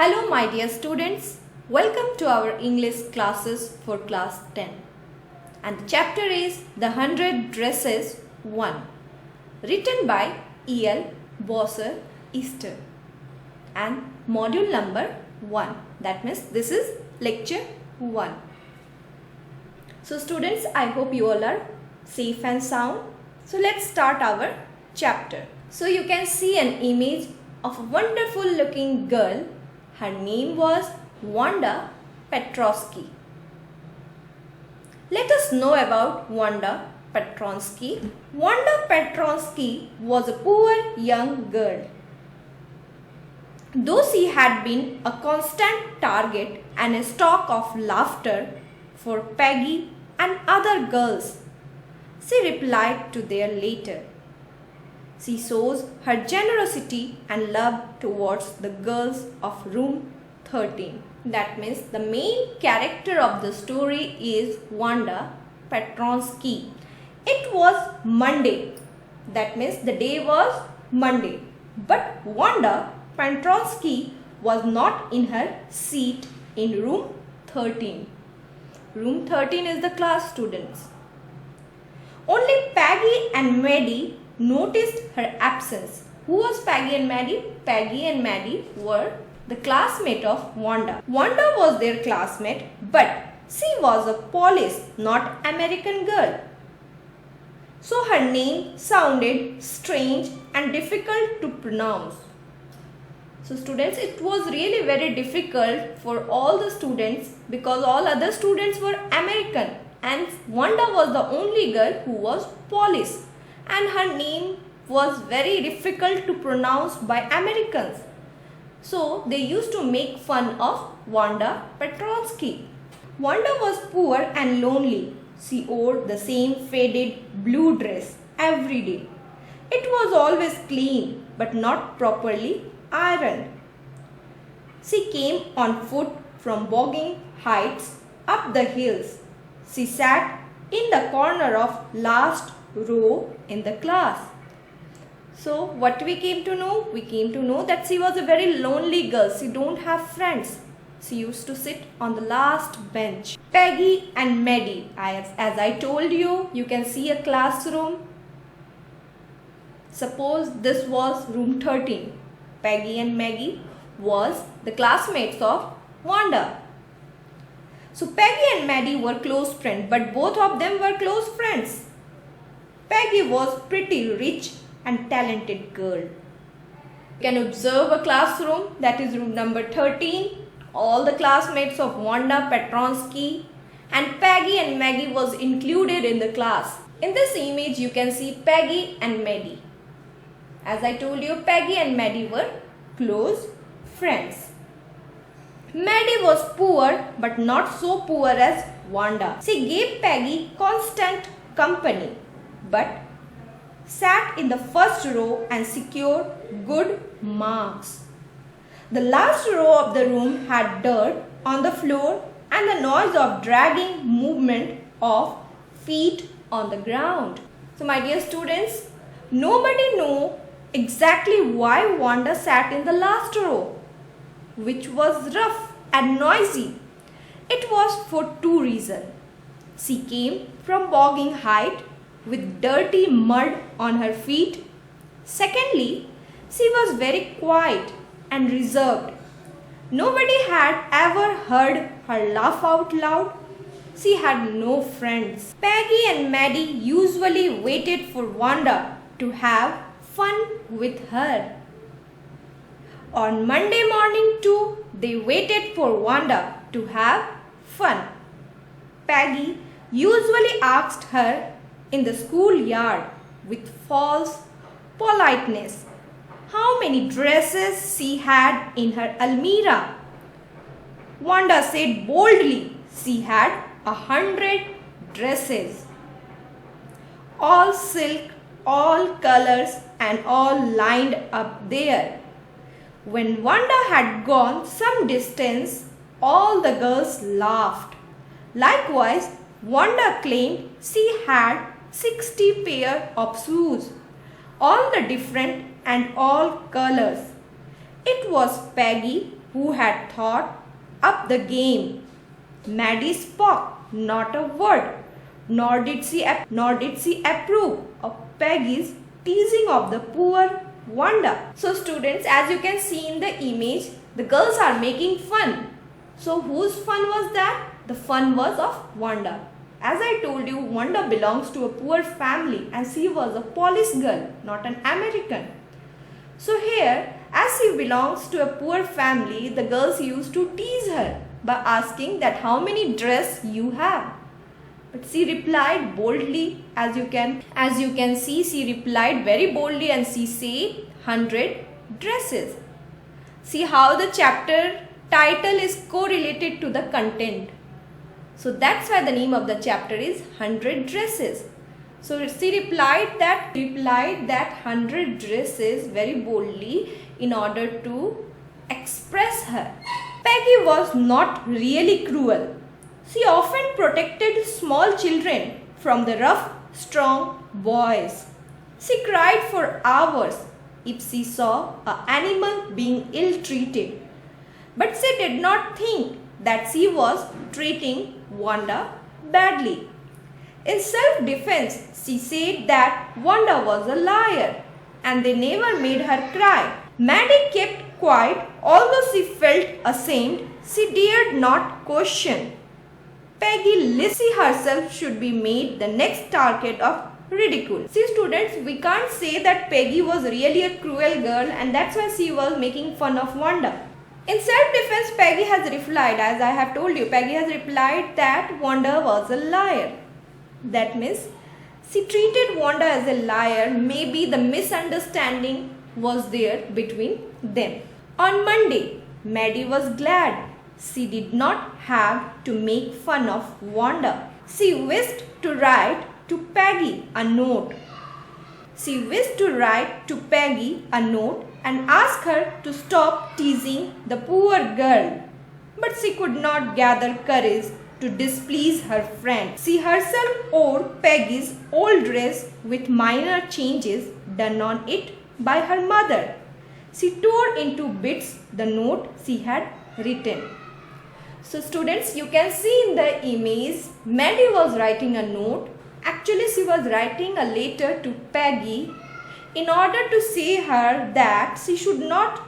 Hello my dear students, welcome to our English classes for class 10 and the chapter is The 100 Dresses 1 written by E.L. Bosser Easter and module number 1, that means this is lecture 1. So students, I hope you all are safe and sound. So let's start our chapter. So you can see an image of a wonderful looking girl. Her name was Wanda Petronsky. Let us know about Wanda Petronsky. Wanda Petronsky was a poor young girl. Though she had been a constant target and a stock of laughter for Peggy and other girls, she replied to their later. She shows her generosity and love towards the girls of room 13. That means the main character of the story is Wanda Petronsky. It was Monday. That means the day was Monday. But Wanda Petronsky was not in her seat in room 13. Room 13 is the class, students. Only Peggy and Maddie noticed her absence. Who was Peggy and Maddie? Peggy and Maddie were the classmate of Wanda. Wanda was their classmate, but she was a Polish, not American girl. So her name sounded strange and difficult to pronounce. So students, it was really very difficult for all the students because all other students were American and Wanda was the only girl who was Polish. And her name was very difficult to pronounce by Americans. So they used to make fun of Wanda Petronsky. Wanda was poor and lonely. She wore the same faded blue dress every day. It was always clean but not properly ironed. She came on foot from Bogging Heights up the hills. She sat in the corner of last row in the class. So what we came to know? We came to know that she was a very lonely girl. She don't have friends. She used to sit on the last bench. Peggy and Maddie. As I told you, you can see a classroom. Suppose this was room 13. Peggy and Maggie was the classmates of Wanda. So Peggy and Maddie were close friends, but both of them were close friends. Peggy was pretty rich and talented girl. You can observe a classroom, that is room number 13. All the classmates of Wanda Petronsky and Peggy and Maggie was included in the class. In this image you can see Peggy and Maddie. As I told you, Peggy and Maddie were close friends. Maddie was poor but not so poor as Wanda. She gave Peggy constant company but sat in the first row and secured good marks. The last row of the room had dirt on the floor and the noise of dragging movement of feet on the ground. So my dear students, nobody knows exactly why Wanda sat in the last row, which was rough and noisy. It was for two reasons. She came from Bogging Height with dirty mud on her feet. Secondly, she was very quiet and reserved. Nobody had ever heard her laugh out loud. She had no friends. Peggy and Maddie usually waited for Wanda to have fun with her. On Monday morning too, they waited for Wanda to have fun. Peggy usually asked her in the schoolyard with false politeness how many dresses she had in her almirah. Wanda said boldly she had 100 dresses, all silk, all colors and all lined up there. When Wanda had gone some distance, all the girls laughed. Likewise, Wanda claimed she had 60 pair of shoes, all the different and all colors. It was Peggy who had thought up the game. Maddie spoke not a word, nor did she approve of Peggy's teasing of the poor Wanda. So students, as you can see in the image, the girls are making fun. So whose fun was that? The fun was of Wanda. As I told you, Wanda belongs to a poor family and she was a Polish girl, not an American. So here, as she belongs to a poor family, the girls used to tease her by asking that how many dresses you have. But she replied boldly, as you can see, she replied very boldly and she said 100 dresses. See how the chapter title is correlated to the content. So that's why the name of the chapter is 100 dresses. So she replied that 100 dresses very boldly in order to express her. Peggy was not really cruel. She often protected small children from the rough, strong boys. She cried for hours if she saw an animal being ill-treated. But she did not think that she was treating Wanda badly. In self-defense, she said that Wanda was a liar and they never made her cry. Maddie kept quiet, although she felt ashamed. She dared not question. Peggy Lissy herself should be made the next target of ridicule. See students, we can't say that Peggy was really a cruel girl and that's why she was making fun of Wanda. In self-defense, Peggy has replied, as I have told you, Peggy has replied that Wanda was a liar. That means she treated Wanda as a liar. Maybe the misunderstanding was there between them. On Monday, Maddie was glad she did not have to make fun of Wanda. She wished to write to Peggy a note. And ask her to stop teasing the poor girl. But she could not gather courage to displease her friend. She herself wore Peggy's old dress with minor changes done on it by her mother. She tore into bits the note she had written. So students, you can see in the image, Maddie was writing a note. Actually, she was writing a letter to Peggy in order to say her that she should not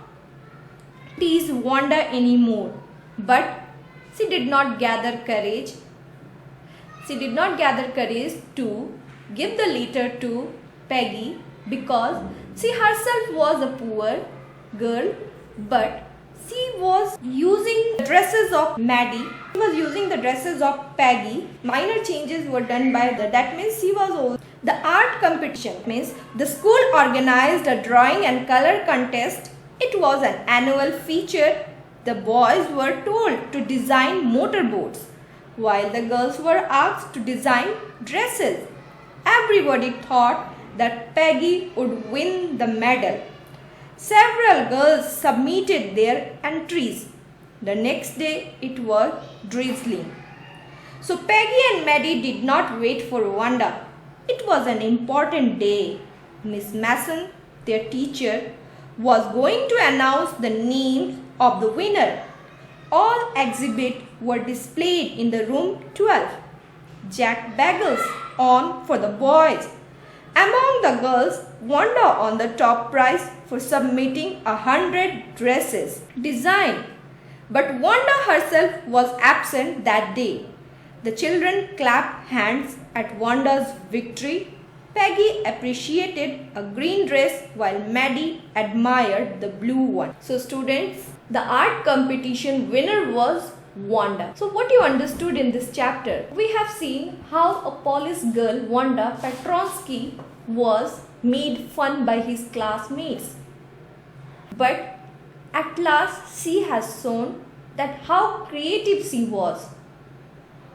tease Wanda anymore. But she did not gather courage. She did not gather courage to give the letter to Peggy because she herself was a poor girl, but she was using the dresses of Maddie. She was using the dresses of Peggy. Minor changes were done by her. That means she was old. The art competition means the school organized a drawing and color contest. It was an annual feature. The boys were told to design motorboats, while the girls were asked to design dresses. Everybody thought that Peggy would win the medal. Several girls submitted their entries. The next day it was drizzling. So Peggy and Maddie did not wait for Wanda. It was an important day. Miss Mason, their teacher, was going to announce the names of the winner. All exhibits were displayed in the room 12. Jack bagels on for the boys. Among the girls, Wanda won the top prize for submitting 100 dresses designed. But Wanda herself was absent that day. The children clapped hands at Wanda's victory. Peggy appreciated a green dress while Maddie admired the blue one. So students, the art competition winner was Wanda. So what you understood in this chapter? We have seen how a Polish girl, Wanda Petronsky, was made fun by his classmates. But at last she has shown that how creative she was.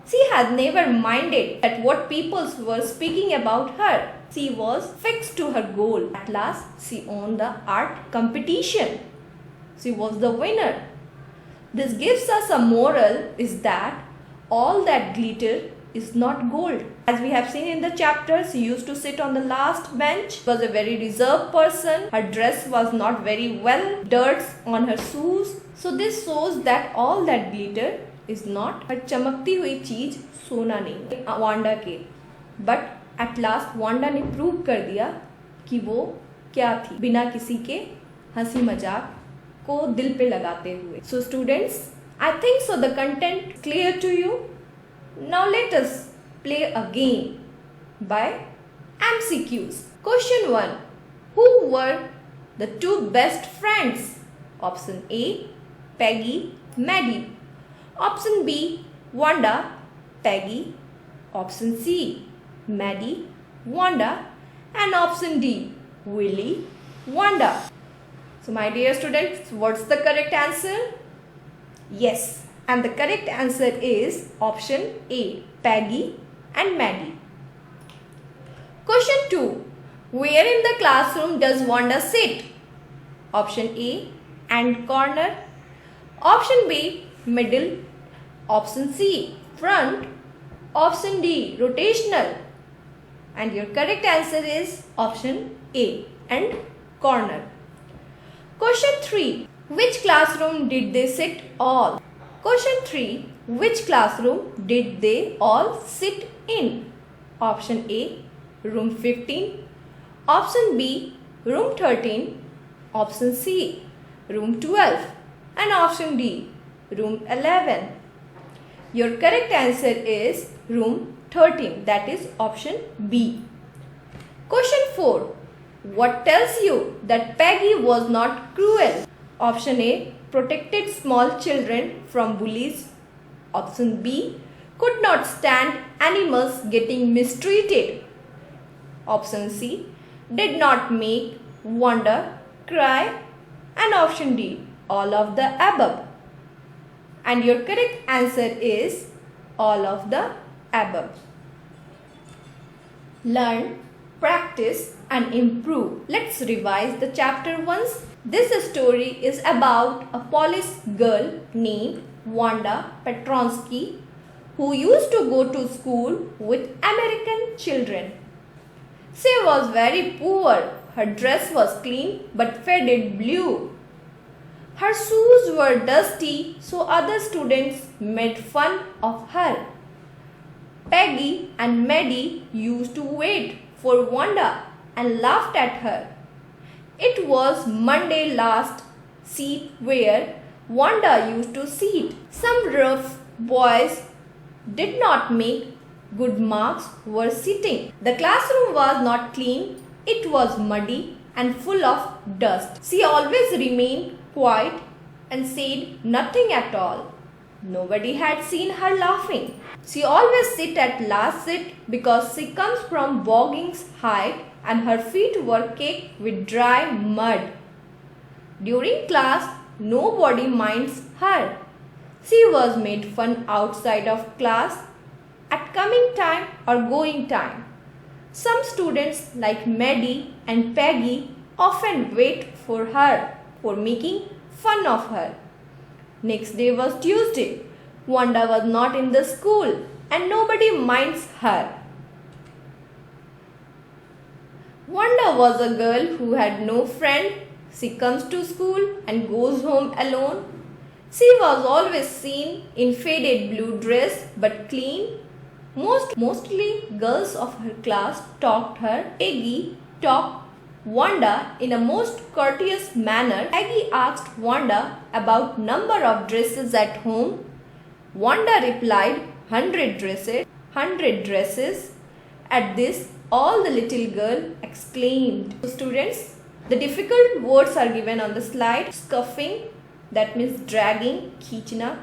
She had never minded at what people were speaking about her. She was fixed to her goal. At last she won the art competition. She was the winner. This gives us a moral is that all that glitter is not gold. As we have seen in the chapter, she used to sit on the last bench. She was a very reserved person. Her dress was not very well. Dirt on her shoes. So this shows that all that glitter is not. हर चमकती हुई चीज सोना नहीं Wanda के. But at last Wanda ने prove कर दिया कि वो क्या थी, बिना किसी के हंसी मजाक को दिल पे लगाते हुए. So students, I think so the content clear to you. Now let us play a game by MCQs. Question 1. Who were the two best friends? Option A, Peggy, Maddie. Option B, Wanda, Peggy. Option C, Maddie, Wanda. And option D, Willie, Wanda. So my dear students, what's the correct answer? Yes, and the correct answer is option A, Peggy and Maddie. Question 2. Where in the classroom does Wanda sit? Option A, end corner. Option B, middle. Option C, front. Option D, rotational. And your correct answer is option A, end corner. Question 3. Which classroom did they sit all? Question 3. Which classroom did they all sit in? Option A, room 15. Option B, room 13. Option C, room 12. And option D, room 11. Your correct answer is room 13, that is option B. Question 4. What tells you that Peggy was not cruel? Option A, protected small children from bullies. Option B, could not stand animals getting mistreated. Option C, did not make Wanda cry. And option D, all of the above. And your correct answer is all of the above. Learn, practice and improve. Let's revise the chapter once. This story is about a Polish girl named Wanda Petronsky who used to go to school with American children. She was very poor. Her dress was clean but faded blue. Her shoes were dusty, so other students made fun of her. Peggy and Maddie used to wait for Wanda and laughed at her. It was Monday last seat where Wanda used to sit. Some rough boys did not make good marks were sitting. The classroom was not clean. It was muddy and full of dust. She always remained quiet and said nothing at all. Nobody had seen her laughing. She always sit at last seat because she comes from Boggins height and her feet were caked with dry mud. During class, nobody minds her. She was made fun outside of class, at coming time or going time. Some students like Maddie and Peggy often wait for her for making fun of her. Next day was Tuesday. Wanda was not in the school and nobody minds her. Wanda was a girl who had no friend. She comes to school and goes home alone. She was always seen in faded blue dress but clean. Mostly girls of her class talked her. Peggy talked Wanda in a most courteous manner. Peggy asked Wanda about number of dresses at home. Wanda replied, 100 dresses, 100 dresses. At this, all the little girl exclaimed. So students, the difficult words are given on the slide. Scuffing, that means dragging, खींचना.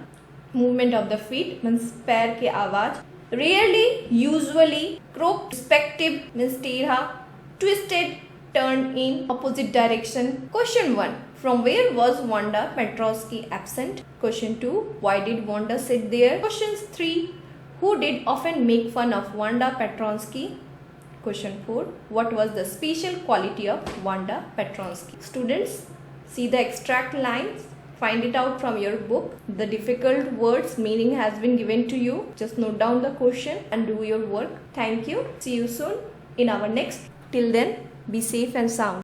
Movement of the feet means पैर के आवाज. Rarely, usually, crooked, respective means टेढ़ा. Twisted, turned in opposite direction. Question 1. From where was Wanda Petronsky absent? Question 2. Why did Wanda sit there? Questions 3. Who did often make fun of Wanda Petronsky? Question 4. What was the special quality of Wanda Petronsky? Students, see the extract lines. Find it out from your book. The difficult words meaning has been given to you. Just note down the question and do your work. Thank you. See you soon in our next. Till then, be safe and sound.